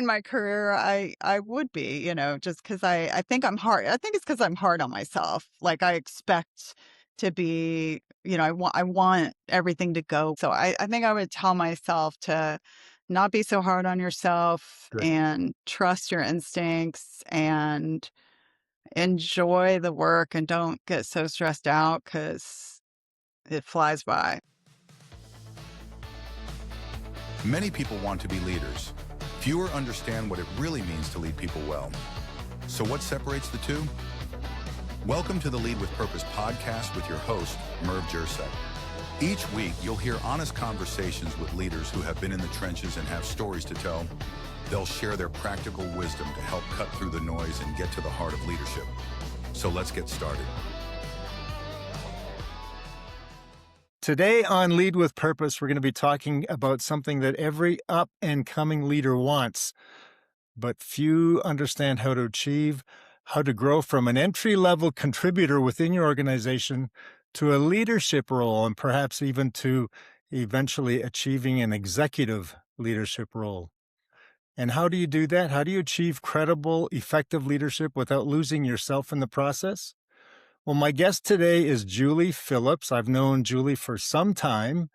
in my career, I would be, just because I think I'm hard. I think it's because I'm hard on myself. Like I expect to be, I want everything to go. So I think I would tell myself to not be so hard on yourself Good. and trust your instincts and enjoy the work and don't get so stressed out because it flies by. Many people want to be leaders. Fewer understand what it really means to lead people well. So what separates the two? Welcome to the Lead with Purpose podcast with your host, Merv Jersek. Each week, you'll hear honest conversations with leaders who have been in the trenches and have stories to tell. They'll share their practical wisdom to help cut through the noise and get to the heart of leadership. So let's get started. Today on Lead with Purpose, we're going to be talking about something that every up and coming leader wants, but few understand how to achieve, how to grow from an entry-level contributor within your organization to a leadership role, and perhaps even to eventually achieving an executive leadership role. And how do you do that? How do you achieve credible, effective leadership without losing yourself in the process? Well, my guest today is Julie Phillips. I've known Julie for some time.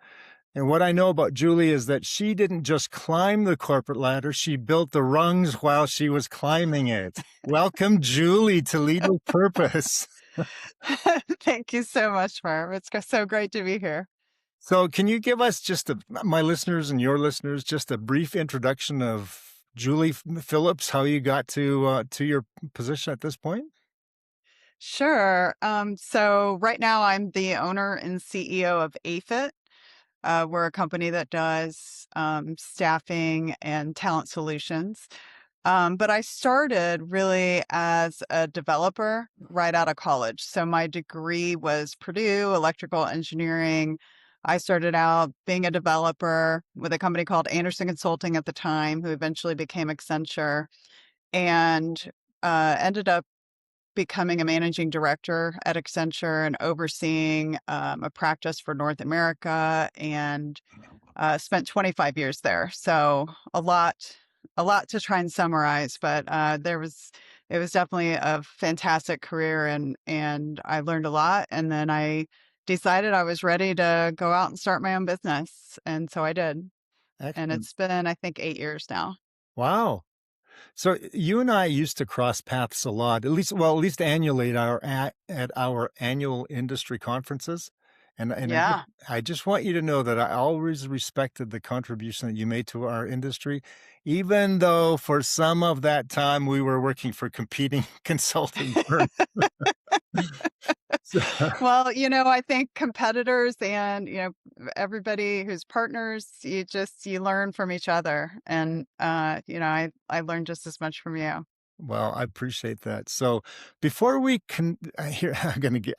And what I know about Julie is that she didn't just climb the corporate ladder, she built the rungs while she was climbing it. Welcome, Julie, to Lead with Purpose. Thank you so much, Marv. It's so great to be here. So can you give us my listeners and your listeners, just a brief introduction of Julie Phillips, how you got to your position at this point? Sure. So right now I'm the owner and CEO of AFIT. We're a company that does staffing and talent solutions. But I started really as a developer right out of college. So my degree was Purdue Electrical Engineering. I started out being a developer with a company called Anderson Consulting at the time, who eventually became Accenture, and ended up becoming a managing director at Accenture and overseeing a practice for North America, and spent 25 years there. So a lot to try and summarize, but it was definitely a fantastic career, and I learned a lot. And then I decided I was ready to go out and start my own business, and so I did. And Excellent. it's been, I think, 8 years now. Wow. So you and I used to cross paths a lot, at least annually at our annual industry conferences. And Yeah. I just want you to know that I always respected the contribution that you made to our industry, even though for some of that time we were working for competing consulting firms. So, Well, I think competitors and, everybody who's partners, you learn from each other. And, I learned just as much from you. well, I appreciate that. So before we can here,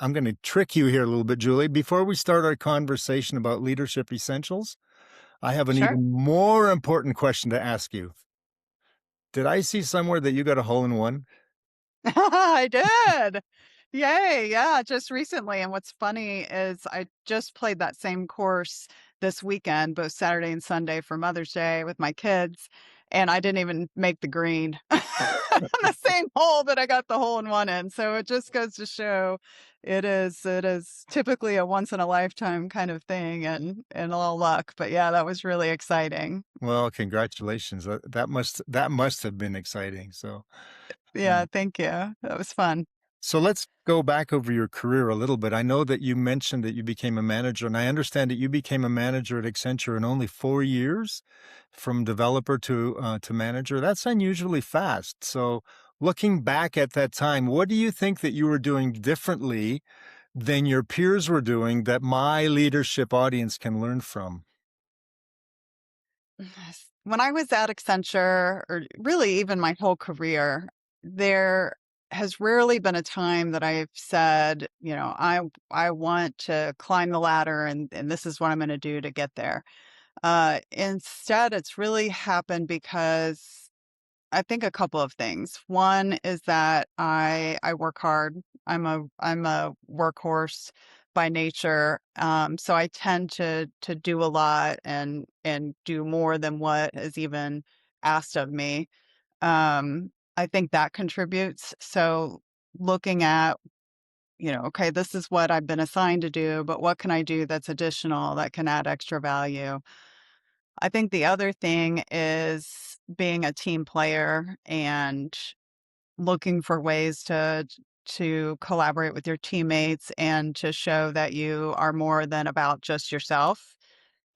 I'm gonna trick you here a little bit, Julie. Before we start our conversation about leadership essentials, I have an Sure. even more important question to ask you. Did I see somewhere that you got a hole in one? I did. Yay. Yeah. Just recently. And what's funny is I just played that same course this weekend, both Saturday and Sunday for Mother's Day with my kids. And I didn't even make the green on the same hole that I got the hole in one in. So it just goes to show it is typically a once in a lifetime kind of thing, and all luck. But yeah, that was really exciting. Well, congratulations. That must have been exciting. Yeah. Thank you. That was fun. So let's go back over your career a little bit. I know that you mentioned that you became a manager, and I understand that you became a manager at Accenture in only 4 years, from developer to manager. That's unusually fast. So looking back at that time, what do you think that you were doing differently than your peers were doing that my leadership audience can learn from? Yes. When I was at Accenture, or really even my whole career, there has rarely been a time that I've said, I want to climb the ladder, and this is what I'm going to do to get there. Instead, it's really happened because I think a couple of things. One is that I work hard. I'm a workhorse by nature. So I tend to do a lot and do more than what is even asked of me. I think that contributes. So looking at, okay, this is what I've been assigned to do, but what can I do that's additional that can add extra value? I think the other thing is being a team player and looking for ways to collaborate with your teammates and to show that you are more than about just yourself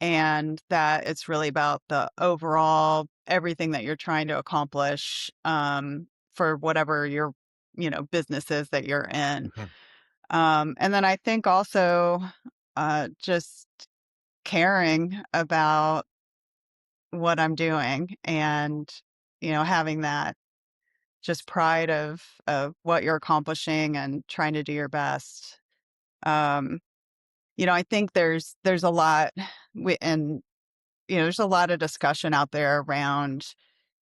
and that it's really about the overall everything that you're trying to accomplish for whatever your business is that you're in. Mhm. And then I think also just caring about what I'm doing and having that just pride of what you're accomplishing and trying to do your best. Um, I think there's a lot and there's a lot of discussion out there around,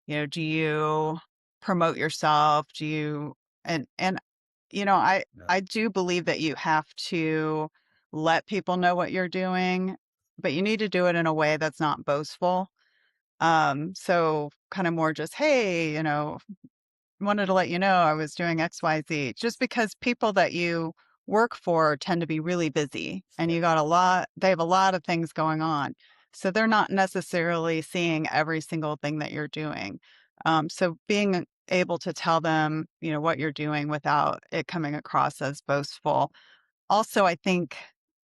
do you promote yourself? Do you and I Yeah. I do believe that you have to let people know what you're doing, but you need to do it in a way that's not boastful. So kind of more just, hey, wanted to let you know I was doing XYZ, just because people that you work for tend to be really busy and they have a lot of things going on. So they're not necessarily seeing every single thing that you're doing. So being able to tell them, what you're doing without it coming across as boastful. Also, I think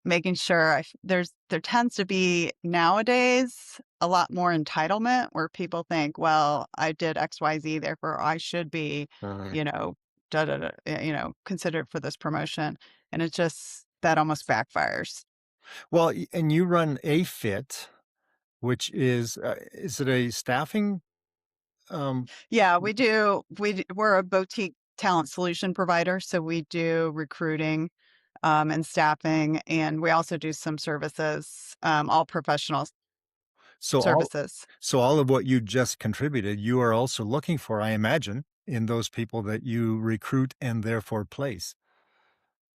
making sure there tends to be nowadays a lot more entitlement where people think, well, I did XYZ, therefore I should be, Uh, you know, da da da, considered for this promotion. And it just that almost backfires. well, and you run AFIT, which is it a staffing? Um, Yeah, we do. We're a boutique talent solution provider, so we do recruiting and staffing, and we also do some services, all professional so all services. so all of what you just contributed, you are also looking for, I imagine, in those people that you recruit and therefore place.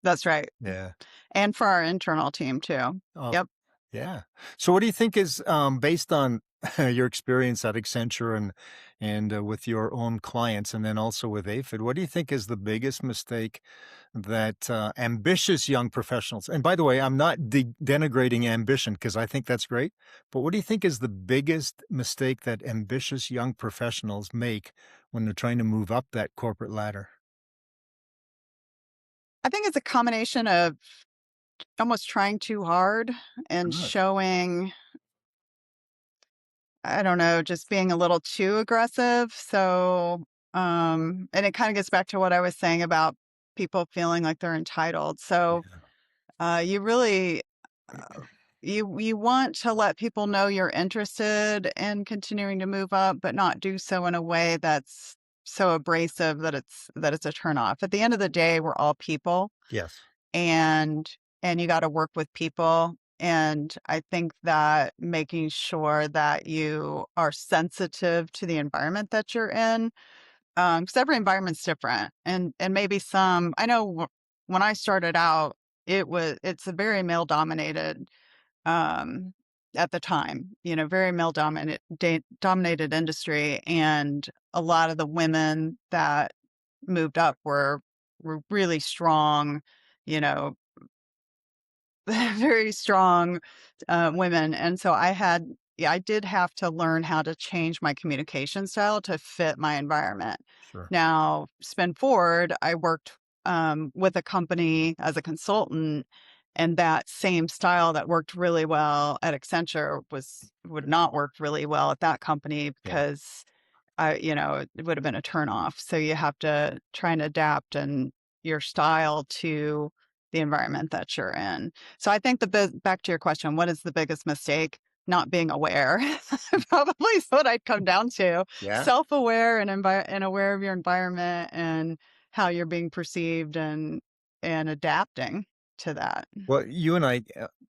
That's right. Yeah. And for our internal team too. Oh, Yep. yeah. So what do you think is, based on your experience at Accenture and with your own clients and then also with AFID, what do you think is the biggest mistake that, ambitious young professionals, and by the way, I'm not denigrating ambition because I think that's great, but what do you think is the biggest mistake that ambitious young professionals make when they're trying to move up that corporate ladder? I think it's a combination of almost trying too hard and Good. showing, I don't know, just being a little too aggressive. So, and it kind of gets back to what I was saying about people feeling like they're entitled. So, you really, uh, you want to let people know you're interested in continuing to move up, but not do so in a way that's so abrasive that it's a turnoff. At the end of the day, we're all people, Yes. and you got to work with people. And I think that making sure that you are sensitive to the environment that you're in, because every environment's different, and maybe some. I know when I started out, it's a very male dominated um, at the time, very male dominated industry, and a lot of the women that moved up were really strong, you know, very strong women, and so I did have to learn how to change my communication style to fit my environment. Sure. Now, spin forward, I worked with a company as a consultant, and that same style that worked really well at Accenture would not work really well at that company Yeah. because it would have been a turnoff. So you have to try and adapt and your style to the environment that you're in. So I think back to your question, what is the biggest mistake? Not being aware, probably is what I'd come down to. Yeah. Self-aware and aware of your environment and how you're being perceived and adapting to that. Well, you and I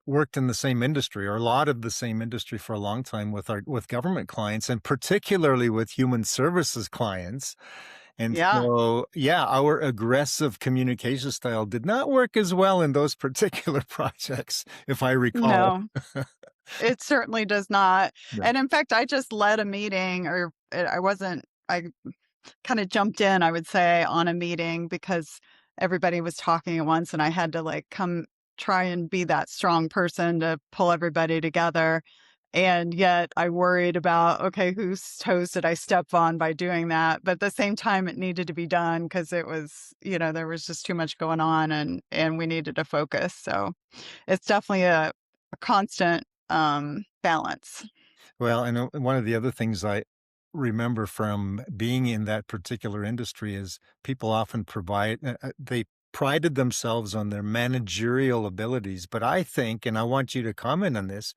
worked in the same industry, or a lot of the same industry, for a long time with government clients, and particularly with human services clients. And Yeah. so, yeah, our aggressive communication style did not work as well in those particular projects, if I recall. No. It certainly does not. No. And in fact, I just led a meeting or I wasn't, I kind of jumped in, I would say, on a meeting because everybody was talking at once and I had to like come try and be that strong person to pull everybody together. And yet I worried about, okay, whose toes did I step on by doing that? But at the same time, it needed to be done because it was, there was just too much going on and we needed to focus. So it's definitely a constant balance. Well, I know one of the other things I remember from being in that particular industry is people often they prided themselves on their managerial abilities. But I think, and I want you to comment on this,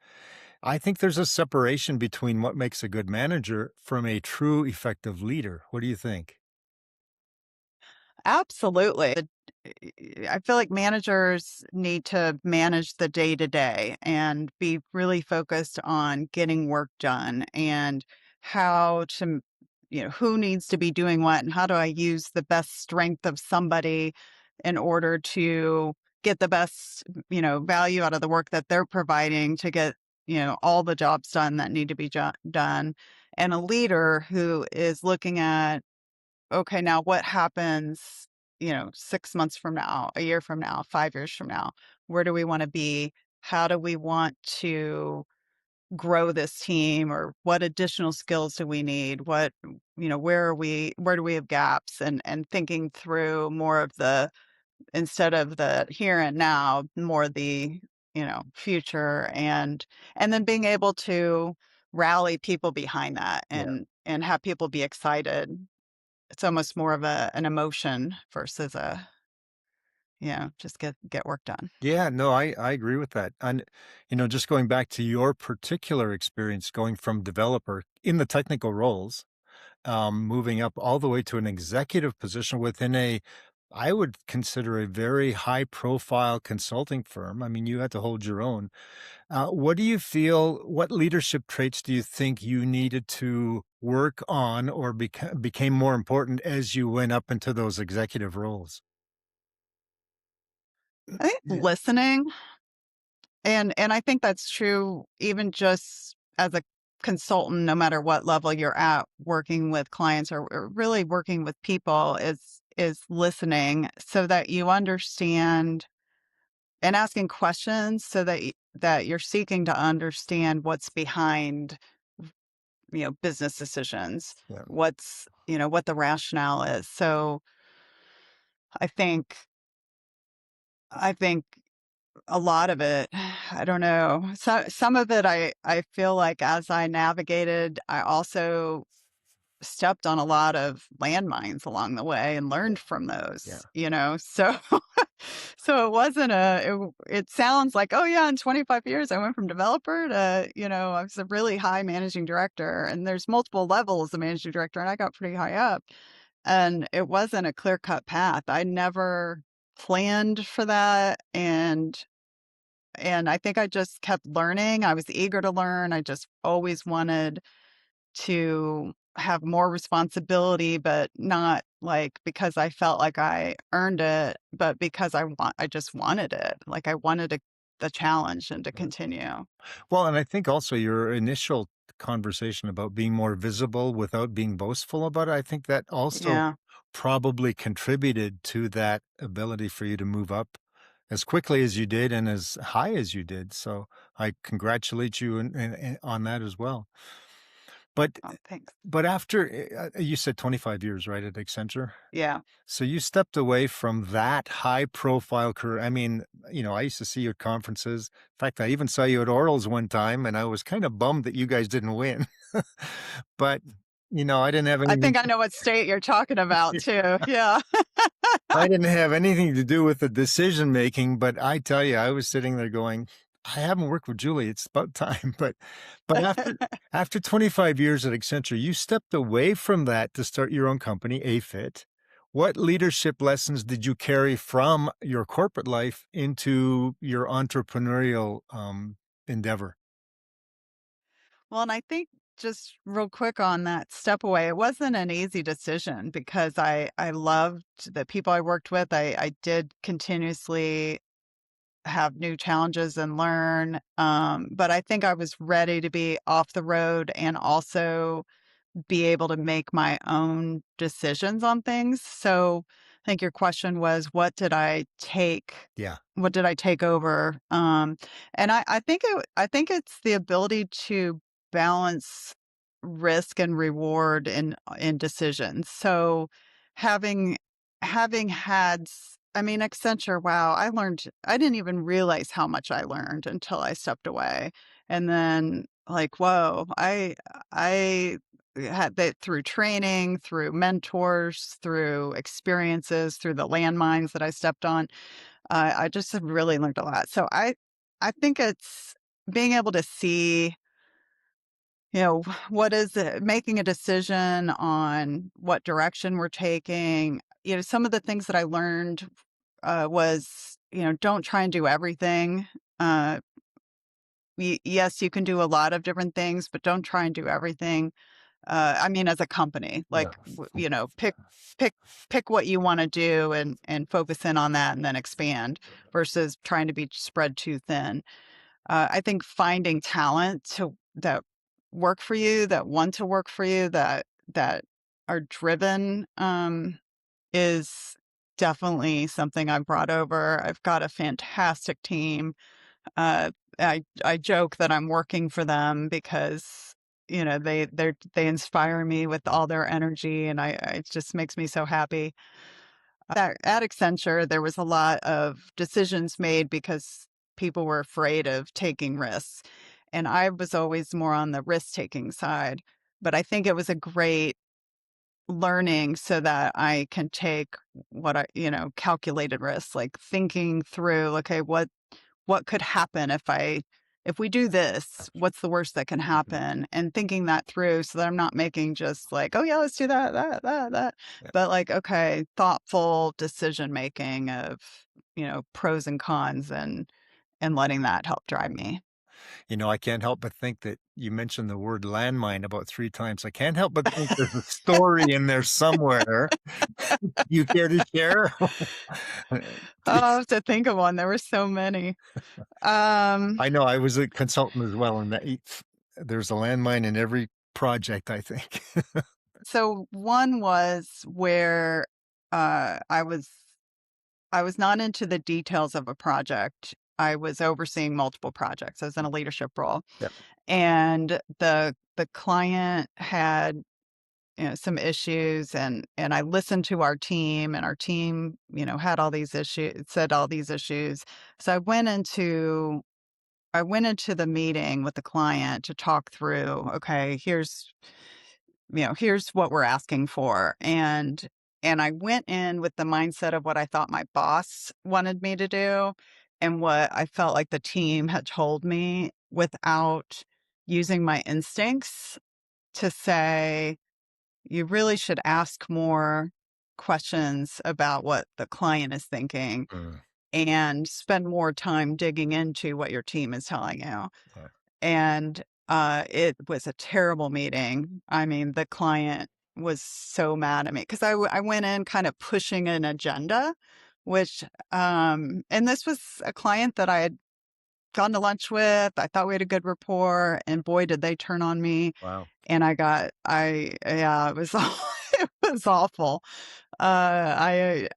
I think there's a separation between what makes a good manager from a true effective leader. What do you think? Absolutely. I feel like managers need to manage the day to day and be really focused on getting work done and how to, who needs to be doing what and how do I use the best strength of somebody in order to get the best, value out of the work that they're providing to get, all the jobs done that need to be done. And a leader who is looking at, okay, now what happens, 6 months from now, a year from now, 5 years from now? Where do we wanna be? How do we want to grow this team, or what additional skills do we need? Where do we have gaps? And thinking through more of the instead of the here and now, more the, future, and then being able to rally people behind that Yeah. and have people be excited. It's almost more of an emotion versus just get work done. Yeah, no, I agree with that. And, just going back to your particular experience going from developer in the technical roles, moving up all the way to an executive position within I would consider a very high profile consulting firm. I mean, you had to hold your own. What do you feel, what leadership traits do you think you needed to work on or became more important as you went up into those executive roles? I think Yeah. listening, and I think that's true even just as a consultant, no matter what level you're at, working with clients or really working with people is listening so that you understand and asking questions so that you're seeking to understand what's behind, business decisions, Yeah. what the rationale is. So I think I think a lot of it, I don't know. So some of it I feel like as I navigated, I also stepped on a lot of landmines along the way and Yeah. learned from Yeah. those. So so it wasn't it sounds like, oh yeah, in 25 years I went from developer to, I was a really high managing director, and there's multiple levels of managing director and I got pretty high up. And it wasn't a clear-cut path. I never planned for that, and I think I just kept learning. I was eager to learn. I just always wanted to have more responsibility, but not like because I felt like I earned it, but because I just wanted it. Like I wanted the challenge and to Yeah. continue. Well, and I think also your initial conversation about being more visible without being boastful about it, I think that also Yeah. probably contributed to that ability for you to move up as quickly as you did and as high as you did. So I congratulate you on that as well. But Oh, thanks. after you said 25 years, right, at Accenture? Yeah. So you stepped away from that high profile career. I mean, I used to see you at conferences. In fact, I even saw you at Orals one time, and I was kind of bummed that you guys didn't win. But, I didn't have I anything. think I know what state you're talking about too. Yeah. I didn't have anything to do with the decision making, but I tell you, I was sitting there going, I haven't worked with Julie. It's about time. But after 25 years at Accenture, you stepped away from that to start your own company, AFIT. What leadership lessons did you carry from your corporate life into your entrepreneurial endeavor? Well, and I think just real quick on that step away, it wasn't an easy decision because I loved the people I worked with. I did continuously have new challenges and learn. But I think I was ready to be off the road and also be able to make my own decisions on things. So I think your question was, Yeah. what did I take over? And I think it's the ability to balance risk and reward in decisions. So having having had I mean, Accenture, wow, I didn't even realize how much I learned until I stepped away. And then like, whoa, I had that through training, through mentors, through experiences, through the landmines that I stepped on. I just have really learned a lot. So I think it's being able to see, what is it, making a decision on what direction we're taking. Some of the things that I learned was, don't try and do everything. Uh, yes, you can do a lot of different things, but don't try and do everything. I mean, as a company, Yeah. like, pick pick what you wanna do and focus in on that and then expand versus trying to be spread too thin. I think finding talent that work for you, that want to work for you, that are driven, is definitely something I've brought over. I've got a fantastic team. I joke that I'm working for them because, they inspire me with all their energy, and it just makes me so happy. At Accenture, there was a lot of decisions made because people were afraid of taking risks, and I was always more on the risk-taking side, but I think it was a great learning so that I can take calculated risks, like thinking through, okay, what could happen if we do this, what's the worst that can Mhm. happen? And thinking that through so that I'm not making just like, oh yeah, let's do that, Yeah. but like, okay, thoughtful decision making of, pros and cons and letting that help drive me. I can't help but think that you mentioned the word landmine about 3 times. I can't help but think there's a story in there somewhere. You care to share? Oh, to think of one, there were so many. Um, I know I was a consultant as well, and there's a landmine in every project, I think. so one was where I was not into the details of a project. I was overseeing multiple projects. I was in a leadership role, Yep. and the client had, some issues, and I listened to our team, and our team, had all these issues, said all these issues. So I went into the meeting with the client to talk through, okay, here's what we're asking for. And I went in with the mindset of what I thought my boss wanted me to do and what I felt like the team had told me without using my instincts to say, you really should ask more questions about what the client is thinking Mm, and spend more time digging into what your team is telling you. yeah. And, it was a terrible meeting. I mean, the client was so mad at me because I went in kind of pushing an agenda, which, and this was a client that I had gone to lunch with. I thought we had a good rapport, and boy, did they turn on me. Wow. And yeah, it was, it was awful. I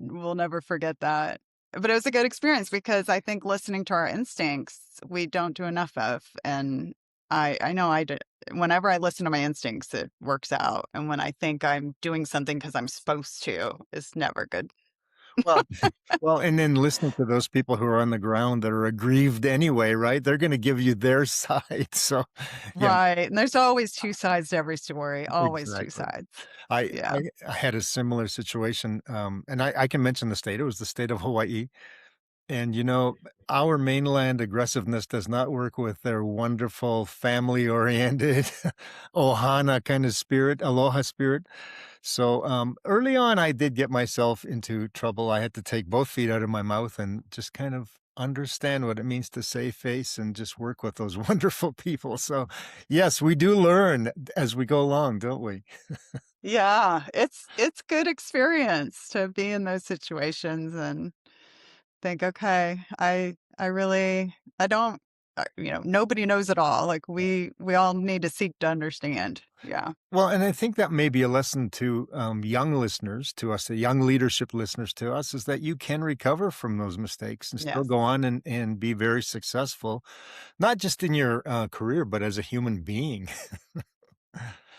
will never forget that. But it was a good experience because I think listening to our instincts, we don't do enough of. And I know I did. Whenever I listen to my instincts, it works out. And when I think I'm doing something because I'm supposed to, it's never good. Well well, and then listening to those people who are on the ground that are aggrieved anyway, right? They're gonna give you their side, so, yeah, Right. And there's always two sides to every story, always two exactly. sides. I Yeah. I I had a similar situation, and I can mention the state. It was the state of Hawaii, and, our mainland aggressiveness does not work with their wonderful family-oriented ohana kinda spirit, aloha spirit. So, early on, I did get myself into trouble. I had to take both feet out of my mouth and just kind of understand what it means to save face and just work with those wonderful people. So, yes, we do learn as we go along, don't we? Yeah. It's good experience to be in those situations and think, "Okay, I really I don't nobody knows it all. Like we all need to seek to understand. Yeah. Well, and I think that may be a lesson to young listeners, to us, the young leadership listeners to us, is that you can recover from those mistakes and still Yes. go on and be very successful, not just in your career, but as a human being.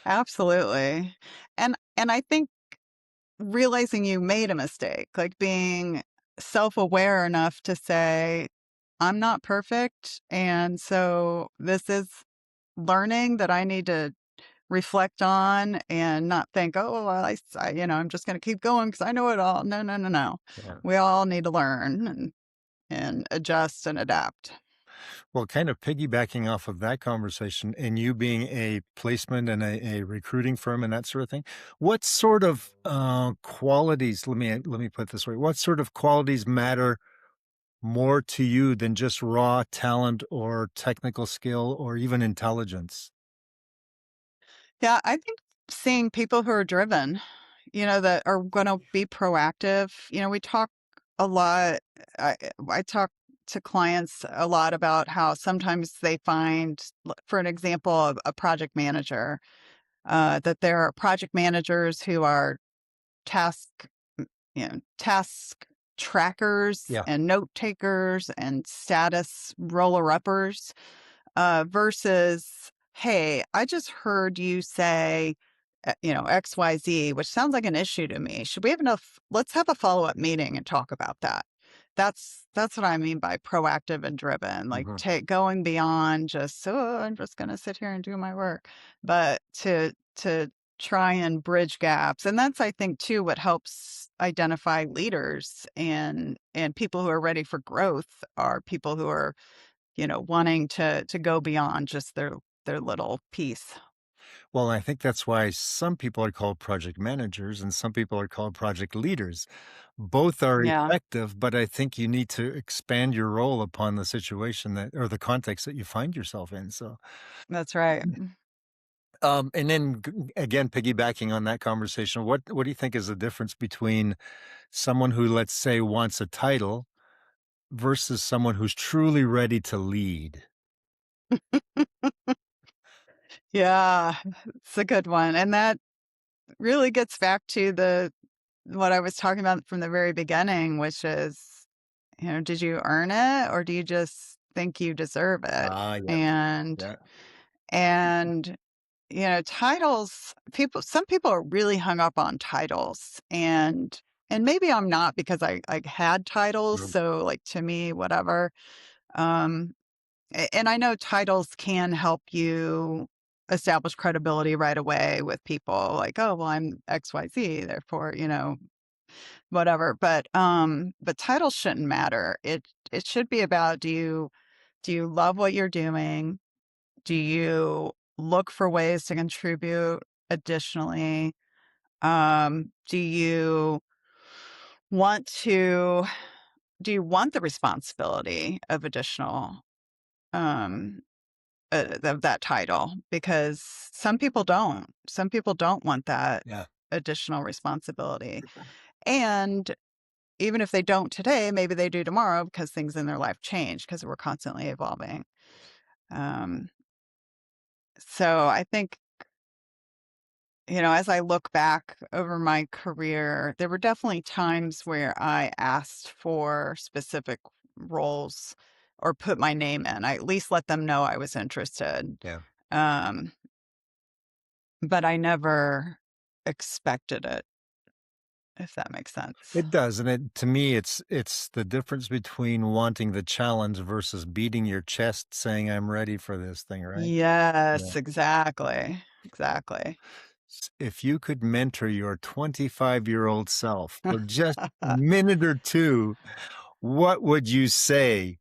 Absolutely. And I think realizing you made a mistake, like being self-aware enough to say, I'm not perfect. And so this is learning that I need to reflect on and not think, oh, well, I'm just going to keep going because I know it all. No, no, no, no. Yeah. We all need to learn and adjust and adapt. Well, kind of piggybacking off of that conversation and you being a placement and a recruiting firm and that sort of thing, what sort of qualities, let me put it this way, what sort of qualities matter more to you than just raw talent or technical skill or even intelligence? Yeah, I think seeing people who are driven, that are going to be proactive. We talk a lot. I talk to clients a lot about how sometimes they find, for an example, a project manager, that there are project managers who are task, task trackers Yeah. and note takers and status roller uppers, versus, hey, I just heard you say, XYZ, which sounds like an issue to me. Should we have enough? Let's have a follow up meeting and talk about that. That's what I mean by proactive and driven, like Mhm. going beyond just, oh, I'm just going to sit here and do my work, but to try and bridge gaps. And that's, I think, too, what helps identify leaders and people who are ready for growth are people who are wanting to go beyond just their little piece. Well, I think that's why some people are called project managers and some people are called project leaders. Both are Yeah, effective, but I think you need to expand your role upon the situation that or the context that you find yourself in. So, that's right. and then again, piggybacking on that conversation, what do you think is the difference between someone who, let's say, wants a title versus someone who's truly ready to lead? Yeah, it's a good one. And that really gets back to the what I was talking about from the very beginning, which is, did you earn it or do you just think you deserve it? Ah, yeah, And yeah. and titles, some people are really hung up on titles, and maybe I'm not because I had titles, Mm, so like to me, whatever. Um and I know titles can help you establish credibility right away with people like, oh, well, I'm XYZ, therefore, whatever. But titles shouldn't matter. It should be about, do you love what you're doing? Do you look for ways to contribute additionally? Do you want to do you want the responsibility of additional um of that title? Because some people don't want that yeah. additional responsibility. And even if they don't today, maybe they do tomorrow because things in their life change because we're constantly evolving. Um, so I think, as I look back over my career, there were definitely times where I asked for specific roles or put my name in. I at least let them know I was interested. Yeah. Um, but I never expected it, if that makes sense. It does, and to me, it's the difference between wanting the challenge versus beating your chest saying, "I'm ready for this thing," right? Yeah. Yes, exactly. Exactly. If you could mentor your 25-year-old self for just a minute or 2, what would you say?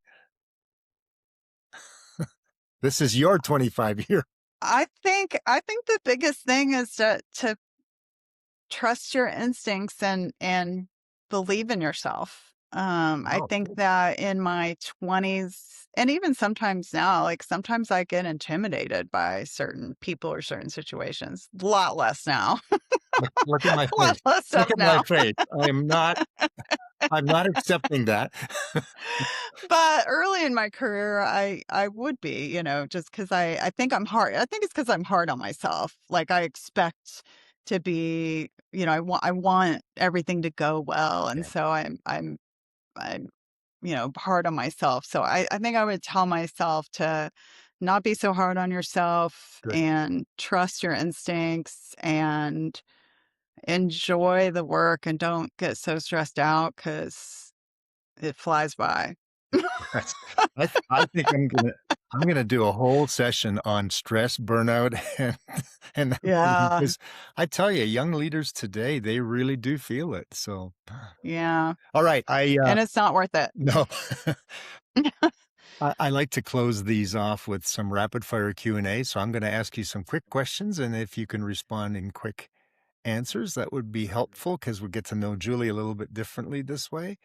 This is your 25 year. I think the biggest thing is to trust your instincts and believe in yourself. I Oh, think that in my 20s and even sometimes now, like sometimes I get intimidated by certain people or certain situations. A lot less now. look at my A lot face. less Look stuff at my now. face. I am not. I'm not accepting that. But early in my career, I would be, just because I think I'm hard. I think it's because I'm hard on myself. Like I expect to be, I want everything to go well, and Yeah, so I'm hard on myself. So I think I would tell myself to not be so hard on yourself good. and trust your instincts and enjoy the work and don't get so stressed out because it flies by. That's I think I'm gonna do a whole session on stress, burnout, and Yeah, because I tell you, young leaders today, they really do feel it. So, yeah, all right, and it's not worth it. no. I like to close these off with some rapid fire Q&A, so I'm gonna ask you some quick questions, and if you can respond in quick answers, that would be helpful because we get to know Julie a little bit differently this way.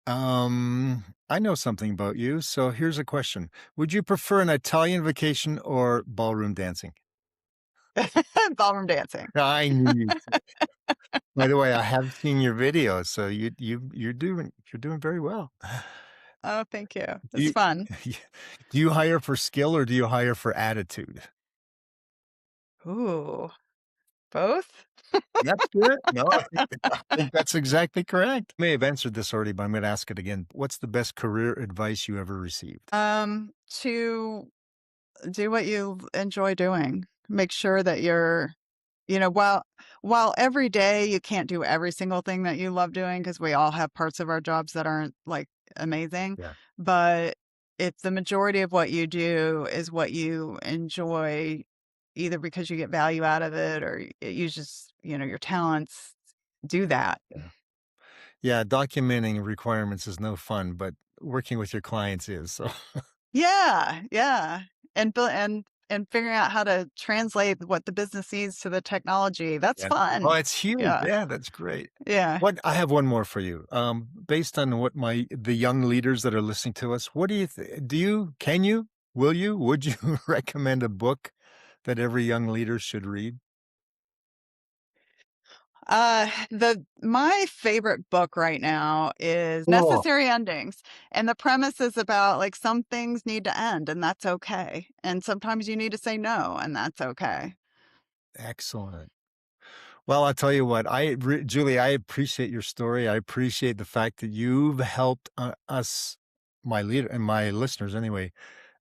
I know something about you, so here's a question. Would you prefer an Italian vacation or ballroom dancing? Ballroom dancing. I knew you'd. By the way, I have seen your videos, so you're doing very well. Oh, thank you. Do It's you fun. do you hire for skill or do you hire for attitude? Ooh, both? That's good. No, I think that's exactly correct. May have answered this already, but I'm gonna ask it again. What's the best career advice you ever received? To do what you enjoy doing. Make sure that you're, while every day you can't do every single thing that you love doing because we all have parts of our jobs that aren't like amazing, Yeah, but if the majority of what you do is what you enjoy, either because you get value out of it or you just, your talents do that. yeah. Yeah, documenting requirements is no fun, but working with your clients is, so Yeah, yeah. And figuring out how to translate what the business needs to the technology. That's yeah. Oh, fun. it's huge. Yeah. Yeah, that's great. Yeah. What I have one more for you. Based on what the young leaders that are listening to us, what do you can you, will you, would you recommend a book that every young leader should read? The my favorite book right now is Oh, Necessary Endings. And the premise is about like some things need to end and that's okay. And sometimes you need to say no and that's okay. excellent. Well, I'll tell you what, Julie, I appreciate your story. I appreciate the fact that you've helped us, my leader and my listeners anyway,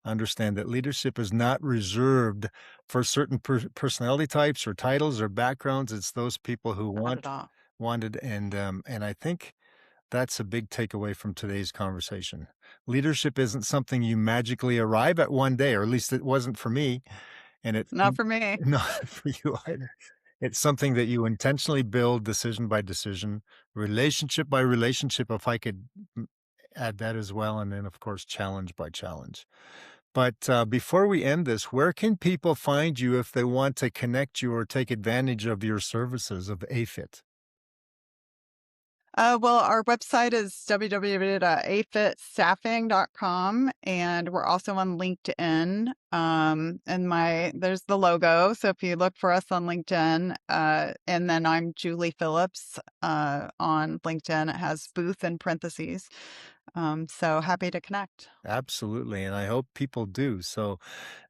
understand that leadership is not reserved for certain personality types or titles or backgrounds. It's those people who Not at all. wanted, and I think that's a big takeaway from today's conversation. Leadership isn't something you magically arrive at one day, or at least it wasn't for me, and it's Not for me. not for you either. It's something that you intentionally build decision by decision, relationship by relationship, if I could add that as well, and then, of course, challenge by challenge. But before we end this, where can people find you if they want to connect you or take advantage of your services of AFIT? Well, our website is www.afitstaffing.com, and we're also on LinkedIn. And there's the logo. So if you look for us on LinkedIn, and then I'm Julie Phillips on LinkedIn, it has booth in parentheses. So happy to connect. Absolutely. And I hope people do. So,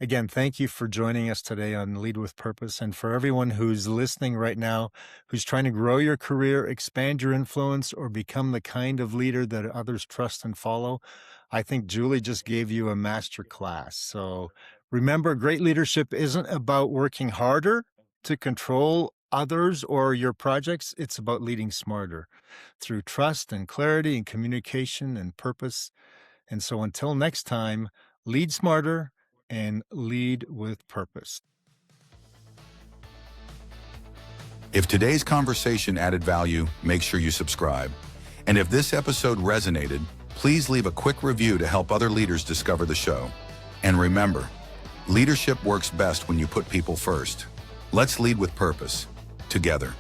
again, thank you for joining us today on Lead with Purpose. And for everyone who's listening right now, who's trying to grow your career, expand your influence, or become the kind of leader that others trust and follow, I think Julie just gave you a master class. So, remember, great leadership isn't about working harder to control others or your projects. It's about leading smarter through trust and clarity and communication and purpose. And so until next time, lead smarter and lead with purpose. If today's conversation added value, make sure you subscribe. And if this episode resonated, please leave a quick review to help other leaders discover the show. And remember, leadership works best when you put people first. Let's lead with purpose, together.